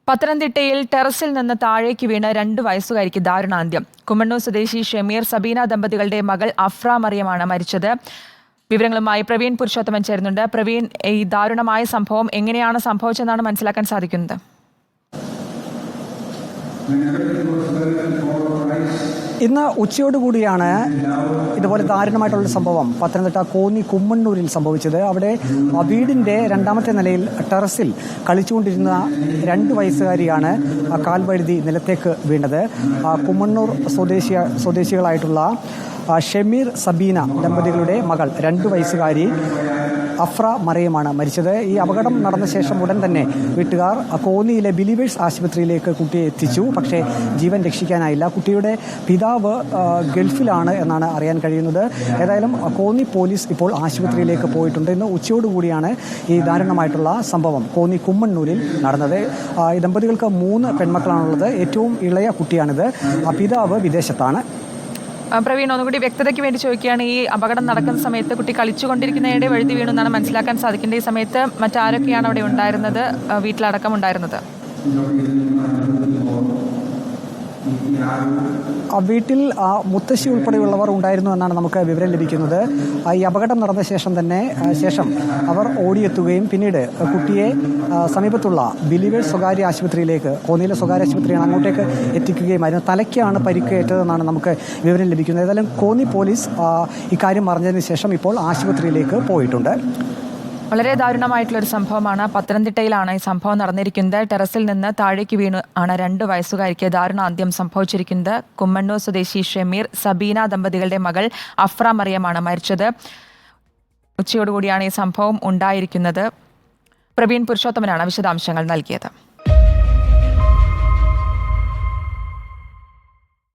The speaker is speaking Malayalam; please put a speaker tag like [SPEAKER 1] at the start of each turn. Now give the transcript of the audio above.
[SPEAKER 1] പത്തനംതിട്ടയിൽ ടെറസിൽ നിന്ന് താഴേക്ക് വീണ് 2 വയസ്സുകാരിക്ക് ദാരുണാന്ത്യം. കുമ്മണ്ണൂർ സ്വദേശി ഷമീർ സബീന ദമ്പതികളുടെ മകൾ അഫ്ര മറിയമാണ് മരിച്ചത്. വിവരങ്ങളുമായി പ്രവീൺ പുരുഷോത്തമൻ ചേരുന്നുണ്ട്. പ്രവീൺ, ഈ ദാരുണമായ സംഭവം എങ്ങനെയാണ് സംഭവിച്ചതെന്നാണ് മനസ്സിലാക്കാൻ സാധിക്കുന്നത്?
[SPEAKER 2] ഇന്ന് ഉച്ചയോടുകൂടിയാണ് ഇതുപോലെ ദാരുണമായിട്ടുള്ള സംഭവം പത്തനംതിട്ട കോന്നി കുമ്മണ്ണൂരിൽ സംഭവിച്ചത്. അവിടെ വീടിൻ്റെ 2ാമത്തെ നിലയിൽ ടെറസിൽ കളിച്ചുകൊണ്ടിരുന്ന 2 വയസ്സുകാരിയാണ് കാൽവഴുതി നിലത്തേക്ക് വീണത്. കുമ്മണ്ണൂർ സ്വദേശികളായിട്ടുള്ള ഷമീർ സബീന ദമ്പതികളുടെ മകൾ 2 വയസ്സുകാരി അഫ്ര മറിയമാണ് മരിച്ചത്. ഈ അപകടം നടന്ന ശേഷം ഉടൻ തന്നെ വീട്ടുകാർ കോന്നിയിലെ ബിലീവേഴ്സ് ആശുപത്രിയിലേക്ക് കുട്ടിയെ എത്തിച്ചു. പക്ഷേ ജീവൻ രക്ഷിക്കാനായില്ല. കുട്ടിയുടെ പിതാവ് ഗൾഫിലാണ് എന്നാണ് അറിയാൻ കഴിയുന്നത്. ഏതായാലും കോന്നി പോലീസ് ഇപ്പോൾ ആശുപത്രിയിലേക്ക് പോയിട്ടുണ്ട്. ഇന്ന് ഉച്ചയോടുകൂടിയാണ് ഈ ദാരുണമായിട്ടുള്ള സംഭവം കോന്നി കുമ്മണ്ണൂരിൽ നടന്നത്. ഈ ദമ്പതികൾക്ക് 3 പെൺമക്കളാണുള്ളത്. ഏറ്റവും ഇളയ കുട്ടിയാണിത്. പിതാവ് വിദേശത്താണ്.
[SPEAKER 1] പ്രവീൺ, ഒന്നുകൂടി വ്യക്തതയ്ക്ക് വേണ്ടി ചോദിക്കുകയാണ്. ഈ അപകടം നടക്കുന്ന സമയത്ത് കുട്ടി കളിച്ചുകൊണ്ടിരിക്കുന്നതിനിടെ വഴുതി വീണു എന്നാണ് മനസ്സിലാക്കാൻ സാധിക്കുന്നത്. ഈ സമയത്ത് മറ്റാരൊക്കെയാണ് അവിടെ ഉണ്ടായിരുന്നത്, വീട്ടിലടക്കം ഉണ്ടായിരുന്നത്?
[SPEAKER 2] വീട്ടിൽ മുത്തശ്ശി ഉൾപ്പെടെയുള്ളവർ ഉണ്ടായിരുന്നു എന്നാണ് നമുക്ക് വിവരം ലഭിക്കുന്നത്. ഈ അപകടം നടന്ന ശേഷം അവർ ഓടിയെത്തുകയും പിന്നീട് കുട്ടിയെ സമീപത്തുള്ള ബിലീവേഴ്സ് സ്വകാര്യ ആശുപത്രിയിലേക്ക്, കോന്നിയിലെ സ്വകാര്യ ആശുപത്രിയാണ്, അങ്ങോട്ടേക്ക് എത്തിക്കുകയുമായിരുന്നു. തലയ്ക്കാണ് പരിക്കേറ്റതെന്നാണ് നമുക്ക് വിവരം ലഭിക്കുന്നത്. ഏതായാലും കോന്നി പോലീസ് ഇക്കാര്യം അറിഞ്ഞതിന് ശേഷം ഇപ്പോൾ ആശുപത്രിയിലേക്ക് പോയിട്ടുണ്ട്.
[SPEAKER 1] വളരെ ദാരുണമായിട്ടുള്ളൊരു സംഭവമാണ്. പത്തനംതിട്ടയിലാണ് ഈ സംഭവം നടന്നിരിക്കുന്നത്. ടെറസിൽ നിന്ന് താഴേക്ക് വീണു ആണ് 2 വയസ്സുകാരിക്ക് ദാരുണാന്ത്യം സംഭവിച്ചിരിക്കുന്നത്. കുമ്മണ്ണൂർ സ്വദേശി ഷമീർ സബീന ദമ്പതികളുടെ മകൾ അഫ്ര മറിയമാണ് മരിച്ചത്. ഉച്ചയോടുകൂടിയാണ് ഈ സംഭവം ഉണ്ടായിരിക്കുന്നത്. പ്രവീൺ പുരുഷോത്തമനാണ് വിശദാംശങ്ങൾ നൽകിയത്.